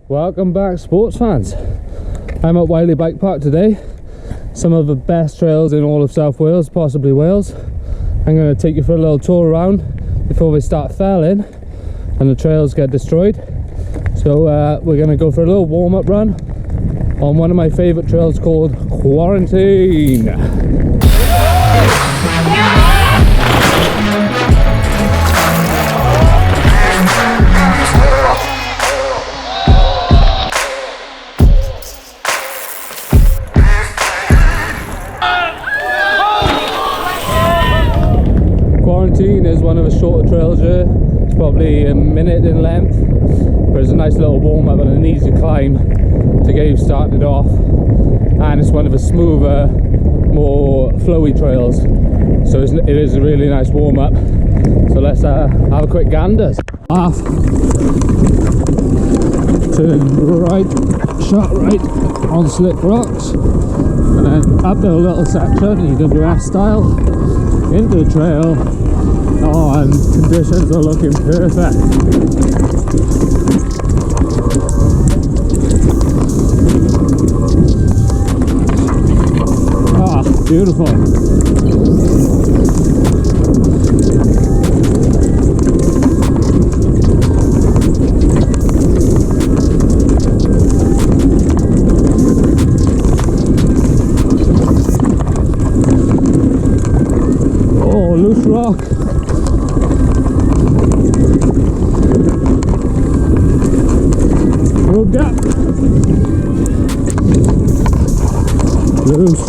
Welcome back, sports fans. I'm at Wylie Bikepark today. Some of the best trails in all of South Wales, possibly Wales. I'm going to take you for a little tour around before we start felling and the trails get destroyed. So we're going to go for a little warm-up run on one of my favourite trails called Quarantine. Quarantine is one of the shorter trails here. It's probably a minute in length, but it's a nice little warm-up and an easy climb to get you started off, and it's one of the smoother, more flowy trails, so it is a really nice warm-up. So let's have a quick gander. Off, turn right, shot right on slick rocks, and then up the little section, EWS style, into the trail. Oh, and conditions are looking perfect. Ah, beautiful. Oh, loose rock. Rogate. Loose.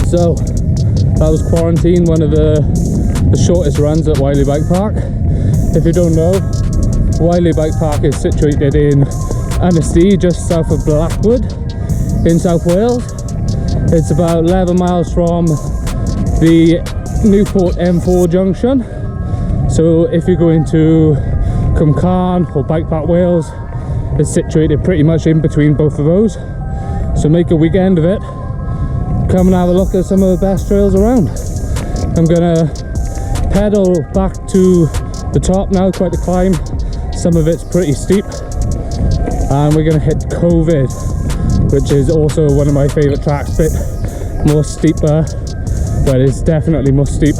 So that was Quarantine, one of the shortest runs at Wylie Bikepark. If you don't know, Wylie Bikepark is situated in Ynysddu, just south of Blackwood in South Wales. It's about 11 miles from the Newport M4 junction. So if you're going to Cwmcarn or Bikepark Wales, it's situated pretty much in between both of those. So make a weekend of it. Come and have a look at some of the best trails around. I'm gonna pedal back to the top now, quite a climb. Some of it's pretty steep. And we're gonna hit COVID, which is also one of my favourite tracks, bit more steeper, but it's definitely more steep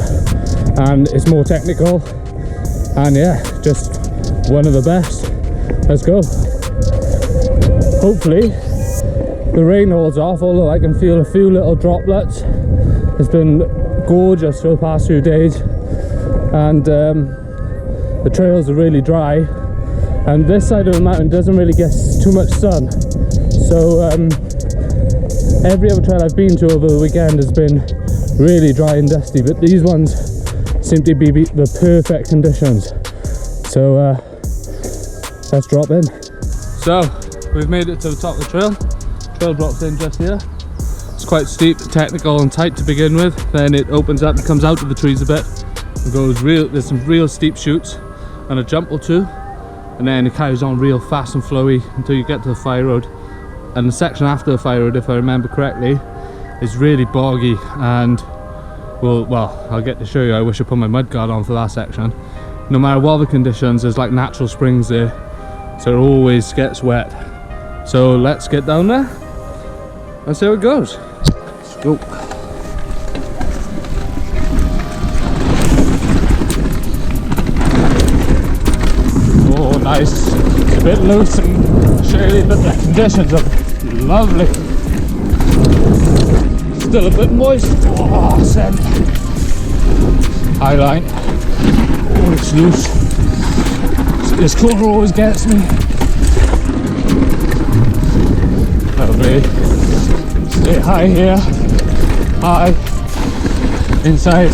and it's more technical. And yeah, just one of the best. Let's go. Hopefully the rain holds off, although I can feel a few little droplets. It's been gorgeous for the past few days, and the trails are really dry, and this side of the mountain doesn't really get too much sun. So every other trail I've been to over the weekend has been really dry and dusty, but these ones seem to be the perfect conditions. So let's drop in. So we've made it to the top of the trail. Trail drops in just here. It's quite steep, technical and tight to begin with. Then it opens up and comes out of the trees a bit. It goes there's some real steep chutes and a jump or two, and then it carries on real fast and flowy until you get to the fire road. And the section after the fire road, if I remember correctly, is really boggy, and well, I'll get to show you. I wish I put my mud guard on for that section. No matter what the conditions, there's like natural springs there, so it always gets wet. So let's get down there and see how it goes. Let's go. Oh, nice. It's a bit loose and shady, but the conditions are lovely. Still a bit moist. Oh, scent. High line. Oh, it's loose. This corner always gets me. Lovely. Stay high here. High. Inside.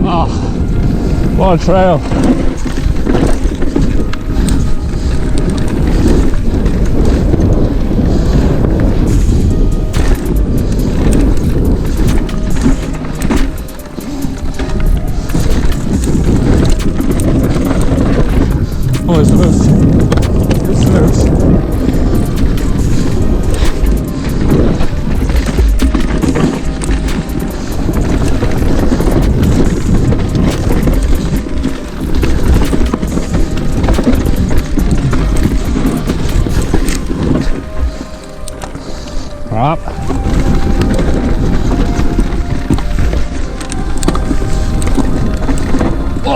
Ah, oh, what a trail. Oh, it's loose. It's loose.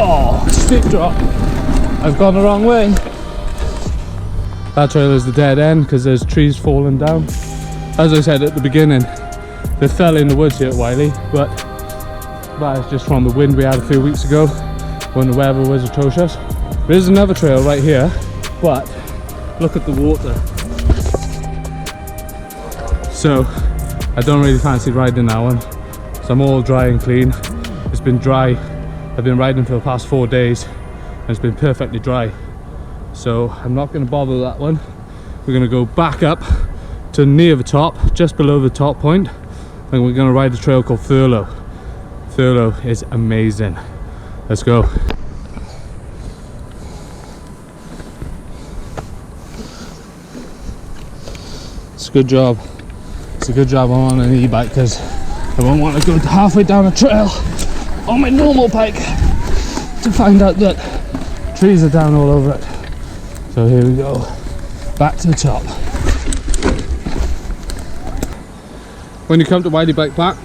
Oh, steep drop. I've gone the wrong way. That trail is the dead end because there's trees falling down. As I said at the beginning, they fell in the woods here at Wylie, but that is just from the wind we had a few weeks ago when the weather was atrocious. There is another trail right here, but look at the water. So I don't really fancy riding that one. So I'm all dry and clean. It's been dry. I've been riding for the past 4 days and it's been perfectly dry. So I'm not going to bother that one. We're going to go back up to near the top, just below the top point, and we're going to ride a trail called Furlough. Furlough is amazing. Let's go. It's a good job. It's a good job I'm on an e-bike because I won't want to go halfway down a trail on my normal bike to find out that trees are down all over it. So here we go, back to the top. When you come to Wylie Bikepark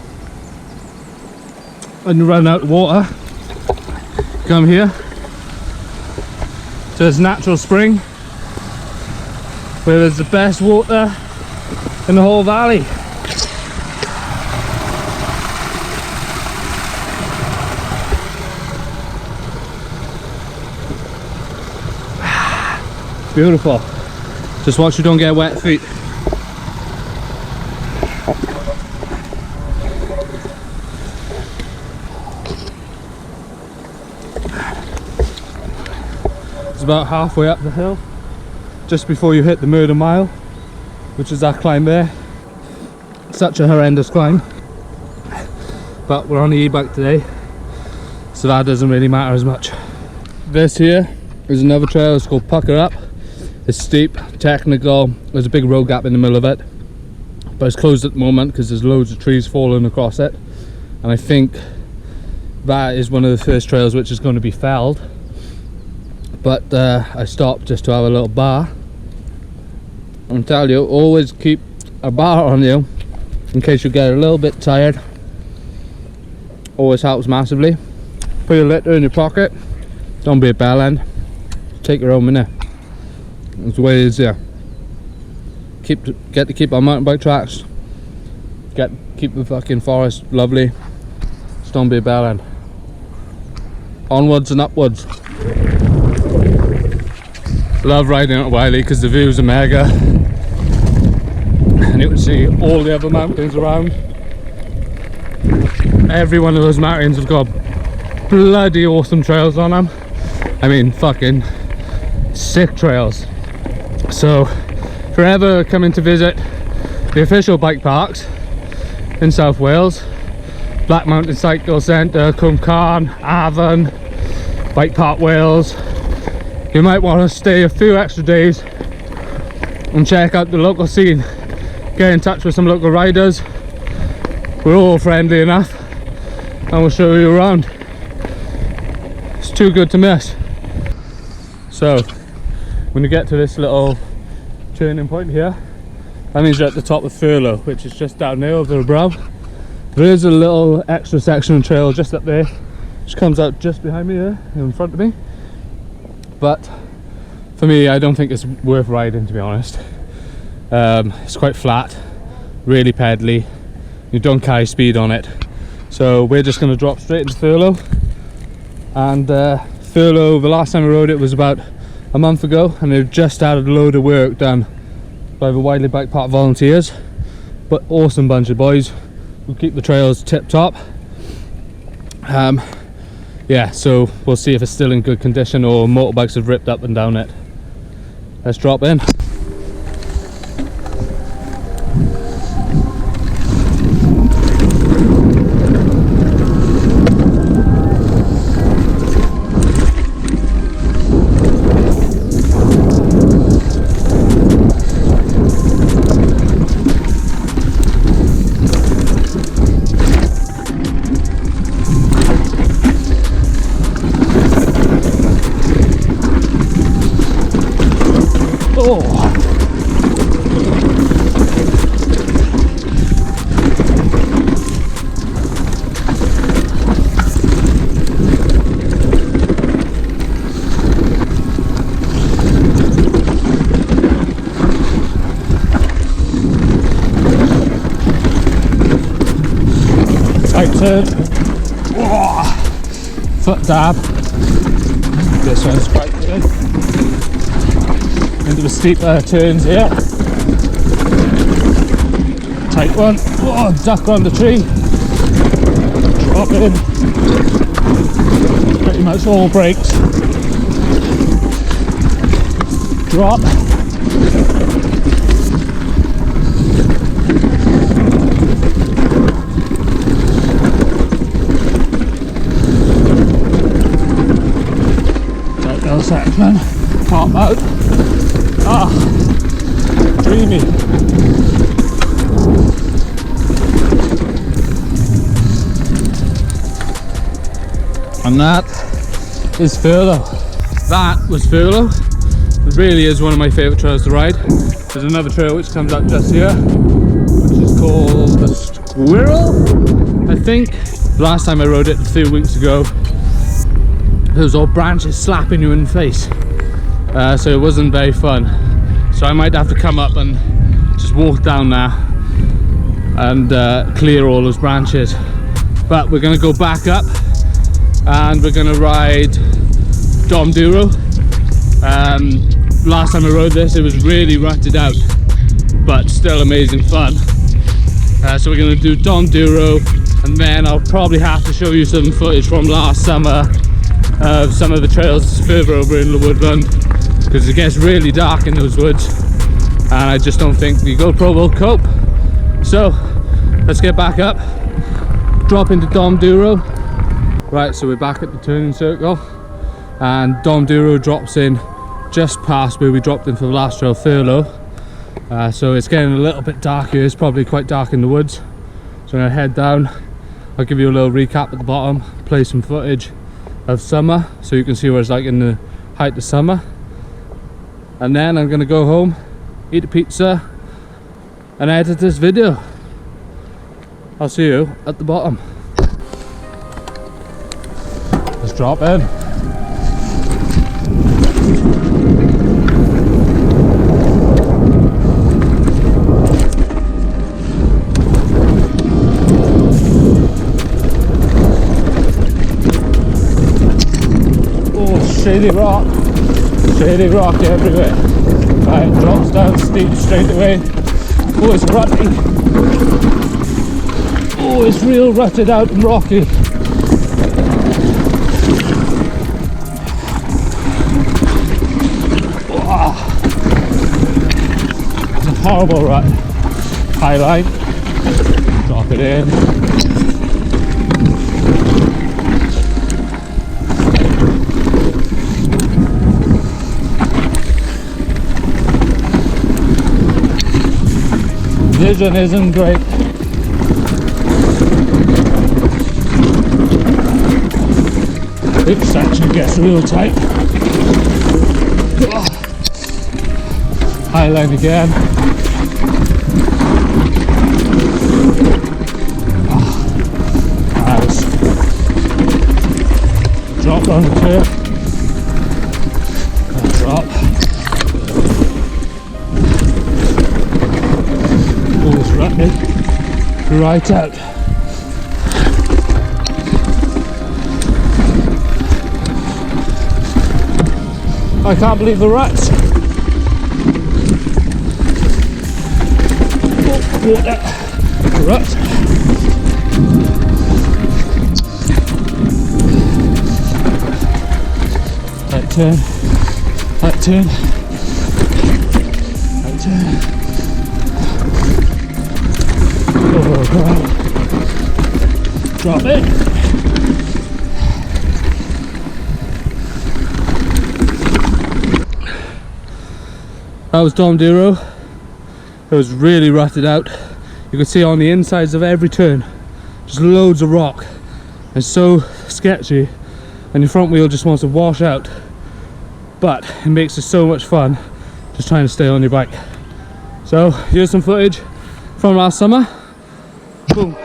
and you run out of water, come here to this natural spring where there's the best water in the whole valley. Beautiful. Just watch you don't get wet feet. It's about halfway up the hill, just before you hit the murder mile, which is that climb there. Such a horrendous climb, but we're on the e-bike today, so that doesn't really matter as much. This here is another trail. It's called Pucker Up. It's steep, technical. There's a big road gap in the middle of it, but it's closed at the moment because there's loads of trees falling across it, and I think that is one of the first trails which is going to be felled. But I stopped just to have a little bar. And tell you, always keep a bar on you in case you get a little bit tired. Always helps massively. Put your litter in your pocket. Don't be a bell end. Take your own minute. It's the way it is here. Get to keep our mountain bike tracks. Keep the fucking forest lovely. Just don't be a bell end. Onwards and upwards. Love riding at Wylie because the views are mega. And you can see all the other mountains around. Every one of those mountains have got bloody awesome trails on them. I mean, fucking sick trails. So if you're ever coming to visit the official bike parks in South Wales, Black Mountain Cycle Centre, Cwmcarn, Avon, Bike Park Wales, you might want to stay a few extra days and check out the local scene. Get in touch with some local riders. We're all friendly enough and we'll show you around. It's too good to miss. So when you get to this little turning point here, that means you're at the top of Furlough, which is just down there over the brow. There is a little extra section of trail just up there which comes out just behind me here, in front of me. But for me, I don't think it's worth riding, to be honest. It's quite flat, really pedally. You don't carry speed on it. So we're just going to drop straight into Furlough. And Furlough, the last time we rode it was about a month ago, and they've just had a load of work done by the Wylie Bikepark volunteers. But awesome bunch of boys who keep the trails tip top. Yeah, so we'll see if it's still in good condition or motorbikes have ripped up and down it. Let's drop in. Oh. turn. Whoa. Foot dab. This one's quite good. Into the steeper turns here. Tight one. Whoa, duck on the tree. Drop in. Pretty much all brakes. Drop. Tight little section. Pop out. Ah, dreamy. And that is Furlough. That was Furlough. It really is one of my favourite trails to ride. There's another trail which comes up just here, which is called the Squirrel, I think. Last time I rode it a few weeks ago, there was all branches slapping you in the face, so it wasn't very fun. So I might have to come up and just walk down there and clear all those branches. But we're going to go back up and we're going to ride Enduro. Last time I rode this, it was really rutted out, but still amazing fun. So we're going to do Enduro, and then I'll probably have to show you some footage from last summer of some of the trails further over in the woodland, because it gets really dark in those woods and I just don't think the GoPro will cope. So let's get back up, drop into Enduro. Right, so we're back at the turning circle, and Enduro drops in just past where we dropped in for the last trail, Furlough. So it's getting a little bit dark here. It's probably quite dark in the woods, so I'm gonna head down. I'll give you a little recap at the bottom, play some footage of summer so you can see what it's like in the height of summer, and then I'm gonna go home, eat a pizza and edit this video. I'll see you at the bottom. Let's drop in. Shady rock everywhere. Right, drops down steep straight away. Oh, it's rutty. Oh, it's real rutted out and rocky. Oh, it's a horrible rut. High line. Drop it in. Vision isn't great. This section gets real tight. High line again. Nice. Drop on the turf. Drop. Right out. I can't believe the ruts. Oh, water. Rut. Right turn. Right turn. Right turn. Drop it. That was Enduro. It was really rutted out. You could see on the insides of every turn just loads of rock. It's so sketchy and your front wheel just wants to wash out, but it makes it so much fun just trying to stay on your bike. So here's some footage from last summer. Boom.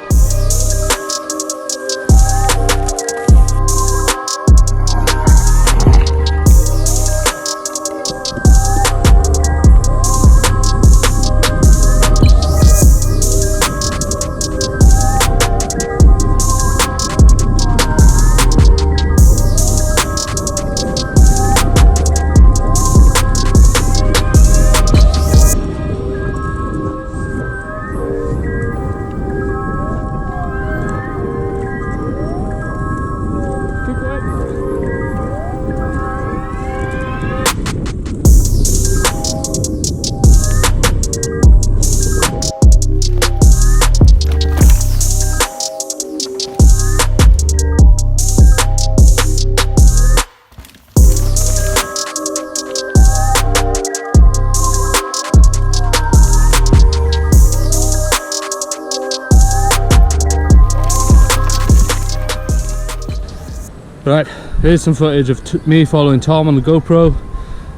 Right, here's some footage of me following Tom on the GoPro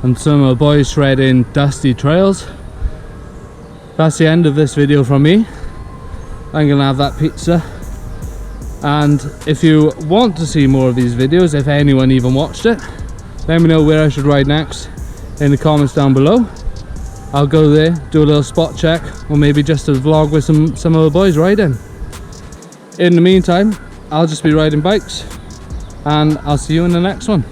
and some of the boys shredding dusty trails. That's the end of this video from me. I'm gonna have that pizza, and if you want to see more of these videos, if anyone even watched it, let me know where I should ride next in the comments down below. I'll go there, do a little spot check, or maybe just a vlog with some of the boys riding. In the meantime, I'll just be riding bikes, and I'll see you in the next one.